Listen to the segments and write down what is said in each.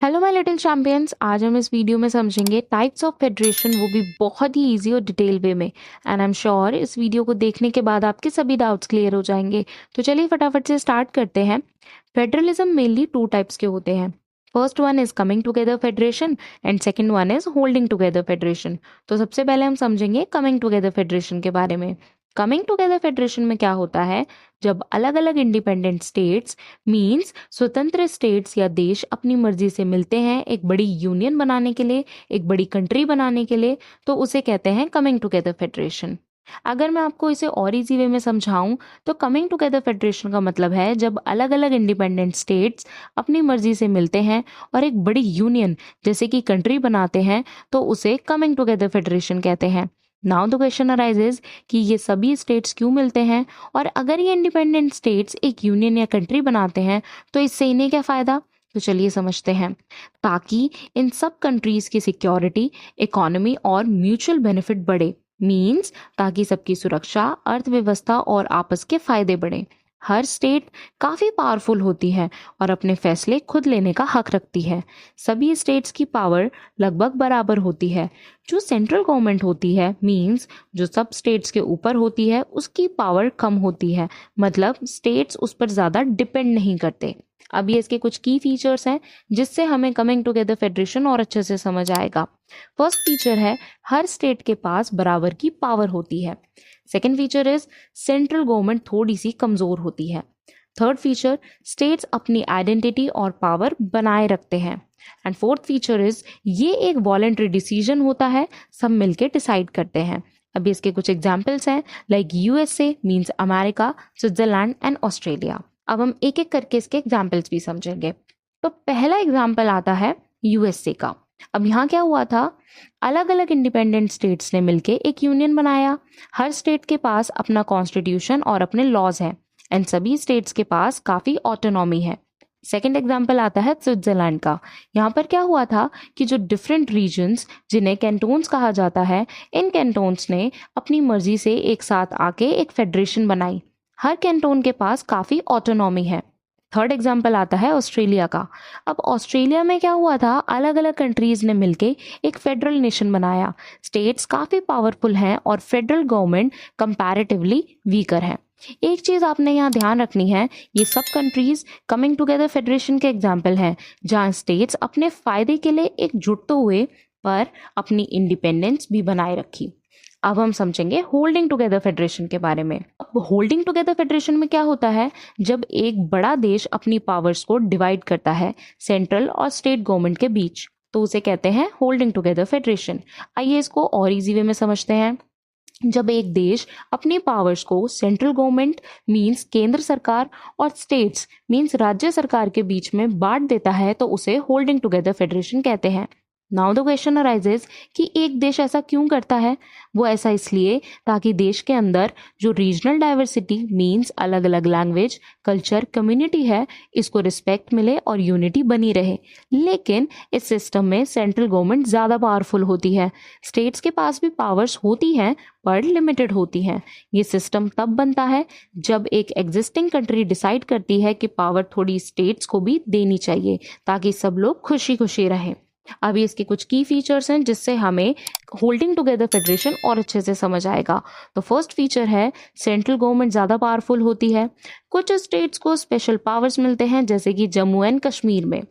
Hello my little champions. आज हम इस वीडियो में समझेंगे टाइप्स ऑफ फेडरेशन, वो भी बहुत ही इजी और डिटेल वे में। एंड आई एम श्योर इस वीडियो को देखने के बाद आपके सभी डाउट्स क्लियर हो जाएंगे। तो चलिए फटाफट से स्टार्ट करते हैं। फेडरलिज्म मेनली टू टाइप्स के होते हैं। First one is coming together federation and second one is holding together federation. तो सबसे पहले हम समझेंगे कमिंग टुगेदर फेडरेशन के बारे में। कमिंग टुगेदर फेडरेशन में क्या होता है, जब अलग अलग इंडिपेंडेंट स्टेट्स मींस स्वतंत्र स्टेट्स या देश अपनी मर्जी से मिलते हैं एक बड़ी यूनियन बनाने के लिए, एक बड़ी कंट्री बनाने के लिए, तो उसे कहते हैं कमिंग टुगेदर फेडरेशन। अगर मैं आपको इसे और इजी वे में समझाऊं तो कमिंग टुगेदर फेडरेशन का मतलब है जब अलग अलग इंडिपेंडेंट स्टेट्स अपनी मर्जी से मिलते हैं और एक बड़ी यूनियन जैसे कि कंट्री बनाते हैं, तो उसे कमिंग टुगेदर फेडरेशन कहते हैं। नाउ द क्वेश्चन अराइजेज कि ये सभी स्टेट्स क्यों मिलते हैं, और अगर ये इंडिपेंडेंट स्टेट्स एक यूनियन या कंट्री बनाते हैं तो इससे इन्हें क्या फायदा। तो चलिए समझते हैं। ताकि इन सब कंट्रीज की सिक्योरिटी, इकोनॉमी और म्यूचुअल बेनिफिट बढ़े, मींस ताकि सबकी सुरक्षा, अर्थव्यवस्था और आपस के फायदे बढ़े। हर स्टेट काफी पावरफुल होती है और अपने फैसले खुद लेने का हक रखती है। सभी स्टेट्स की पावर लगभग बराबर होती है। जो सेंट्रल गवर्नमेंट होती है मींस जो सब स्टेट्स के ऊपर होती है उसकी पावर कम होती है, मतलब स्टेट्स उस पर ज्यादा डिपेंड नहीं करते। अब ये इसके कुछ की फीचर्स हैं जिससे हमें कमिंग टुगेदर फेडरेशन और अच्छे से समझ आएगा। फर्स्ट फीचर है हर स्टेट के पास बराबर की पावर होती है। Second feature is central government थोड़ी सी कमजोर होती है। थर्ड फीचर स्टेट्स अपनी आइडेंटिटी और पावर बनाए रखते हैं। एंड फोर्थ फीचर इज ये एक वॉलेंट्री डिसीजन होता है, सब मिलके डिसाइड करते हैं। अभी इसके कुछ एग्जाम्पल्स हैं like USA means America, Switzerland and Australia. अब हम एक एक करके इसके एग्जाम्पल्स भी समझेंगे। तो पहला एग्जाम्पल आता है यूएसए का। अब यहाँ क्या हुआ था, अलग अलग इंडिपेंडेंट स्टेट्स ने मिलके एक यूनियन बनाया। हर स्टेट के पास अपना कॉन्स्टिट्यूशन और अपने लॉज हैं एंड सभी स्टेट्स के पास काफी ऑटोनॉमी है। सेकेंड एग्जाम्पल आता है स्विट्जरलैंड का। यहाँ पर क्या हुआ था कि जो डिफरेंट रीजन्स जिन्हें कैंटोन्स कहा जाता है, इन कैंटोन्स ने अपनी मर्जी से एक साथ आके एक फेडरेशन बनाई। हर कैंटोन के पास काफी ऑटोनॉमी है। थर्ड एग्जाम्पल आता है ऑस्ट्रेलिया का। अब ऑस्ट्रेलिया में क्या हुआ था, अलग अलग कंट्रीज ने मिलके एक फेडरल नेशन बनाया। स्टेट्स काफी पावरफुल हैं और फेडरल गवर्नमेंट कंपैरेटिवली वीकर है। एक चीज आपने यहाँ ध्यान रखनी है, ये सब कंट्रीज कमिंग टुगेदर फेडरेशन के एग्जाम्पल हैं जहाँ स्टेट्स अपने फायदे के लिए एकजुट तो हुए पर अपनी इंडिपेंडेंस भी बनाए रखी। अब हम समझेंगे होल्डिंग टुगेदर फेडरेशन के बारे में। अब होल्डिंग टुगेदर फेडरेशन में क्या होता है, जब एक बड़ा देश अपनी पावर्स को डिवाइड करता है सेंट्रल और स्टेट गवर्नमेंट के बीच, तो उसे कहते हैं होल्डिंग टुगेदर फेडरेशन। आइए इसको और इजी वे में समझते हैं। जब एक देश अपनी पावर्स को सेंट्रल गवर्नमेंट मींस केंद्र सरकार और स्टेट्स मींस राज्य सरकार के बीच में बांट देता है तो उसे होल्डिंग टुगेदर फेडरेशन कहते हैं। नाउ द क्वेश्चन अराइजेज कि एक देश ऐसा क्यों करता है। वो ऐसा इसलिए ताकि देश के अंदर जो रीजनल डाइवर्सिटी मींस अलग अलग लैंग्वेज, कल्चर, कम्युनिटी है, इसको रिस्पेक्ट मिले और यूनिटी बनी रहे। लेकिन इस सिस्टम में सेंट्रल गवर्नमेंट ज़्यादा पावरफुल होती है। स्टेट्स के पास भी पावर्स होती हैं पर लिमिटेड होती हैं। ये सिस्टम तब बनता है जब एक एग्जिस्टिंग कंट्री डिसाइड करती है कि पावर थोड़ी स्टेट्स को भी देनी चाहिए ताकि सब लोग खुशी खुशी रहें। अभी इसके कुछ की फीचर्स हैं जिससे हमें होल्डिंग टुगेदर फेडरेशन और अच्छे से समझ आएगा। तो फर्स्ट फीचर है सेंट्रल गवर्नमेंट ज़्यादा पावरफुल होती है। कुछ स्टेट्स को स्पेशल पावर्स मिलते हैं जैसे कि जम्मू एंड कश्मीर में।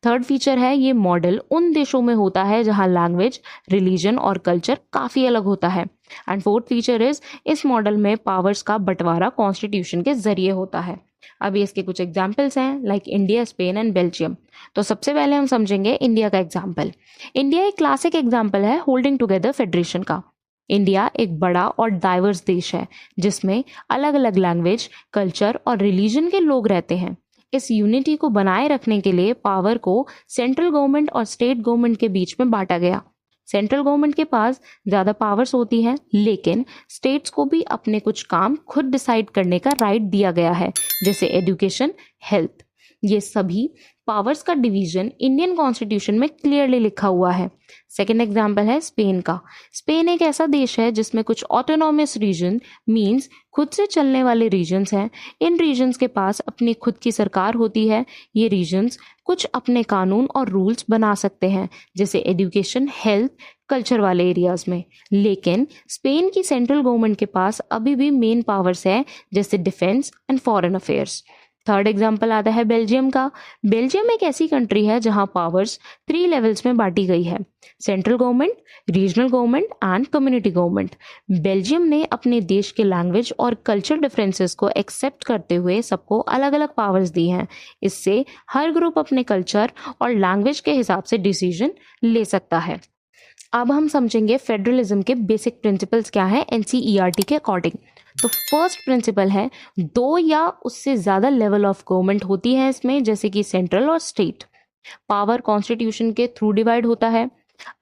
थर्ड फीचर है ये मॉडल उन देशों में होता है जहां लैंग्वेज, रिलीजन और कल्चर काफ़ी अलग होता है। एंड फोर्थ फीचर इज इस मॉडल में पावर्स का बंटवारा कॉन्स्टिट्यूशन के जरिए होता है। अभी इसके कुछ एग्जाम्पल्स हैं like India, Spain and Belgium. तो सबसे पहले हम समझेंगे इंडिया का एग्जाम्पल। इंडिया एक क्लासिक एग्जाम्पल है होल्डिंग टुगेदर फेडरेशन का। इंडिया एक बड़ा और डाइवर्स देश है जिसमें अलग अलग लैंग्वेज, कल्चर और रिलीजन के लोग रहते हैं। इस यूनिटी को बनाए रखने के लिए पावर को सेंट्रल गवर्नमेंट और स्टेट गवर्नमेंट के बीच में बांटा गया। सेंट्रल गवर्नमेंट के पास ज़्यादा पावर्स होती हैं लेकिन स्टेट्स को भी अपने कुछ काम खुद डिसाइड करने का राइट दिया गया है, जैसे एजुकेशन, हेल्थ। ये सभी पावर्स का डिवीजन इंडियन कॉन्स्टिट्यूशन में क्लियरली लिखा हुआ है। सेकेंड एग्जाम्पल है स्पेन का। स्पेन एक ऐसा देश है जिसमें कुछ ऑटोनॉमस रीजन मीन्स खुद से चलने वाले रीजन्स हैं। इन रीजन्स के पास अपनी खुद की सरकार होती है। ये रीजन्स कुछ अपने कानून और रूल्स बना सकते हैं, जैसे एजुकेशन, हेल्थ, कल्चर वाले एरियाज में। लेकिन स्पेन की सेंट्रल गवर्नमेंट के पास अभी भी मेन पावर्स है, जैसे defence and foreign affairs. Third example आता है बेल्जियम का। बेल्जियम एक ऐसी कंट्री है जहां पावर्स 3 लेवल्स में बांटी गई है, central government, regional government and community government. Belgium ने अपने देश के लैंग्वेज और कल्चर डिफरेंसेस को एक्सेप्ट करते हुए सबको अलग अलग पावर्स दी हैं। इससे हर ग्रुप अपने कल्चर और लैंग्वेज के हिसाब से डिसीजन ले सकता है। अब हम समझेंगे फेडरलिज्म के बेसिक प्रिंसिपल्स क्या है एनसीईआरटी के अकॉर्डिंग। तो फर्स्ट प्रिंसिपल है 2 या उससे ज़्यादा लेवल ऑफ गवर्नमेंट होती है इसमें, जैसे कि सेंट्रल और स्टेट। पावर कॉन्स्टिट्यूशन के थ्रू डिवाइड होता है।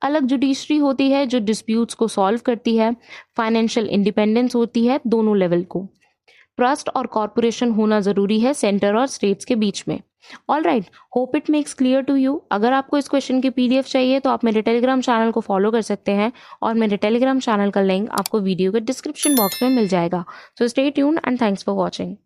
अलग जुडिशरी होती है जो डिस्प्यूट्स को सॉल्व करती है। फाइनेंशियल इंडिपेंडेंस होती है दोनों लेवल को। ट्रस्ट और कॉर्पोरेशन होना ज़रूरी है सेंटर और स्टेट्स के बीच में। All right, hope it makes clear to you. अगर आपको इस क्वेश्चन की पीडीएफ चाहिए तो आप मेरे टेलीग्राम चैनल को फॉलो कर सकते हैं और मेरे टेलीग्राम चैनल का लिंक आपको वीडियो के डिस्क्रिप्शन बॉक्स में मिल जाएगा। So stay tuned and thanks for watching.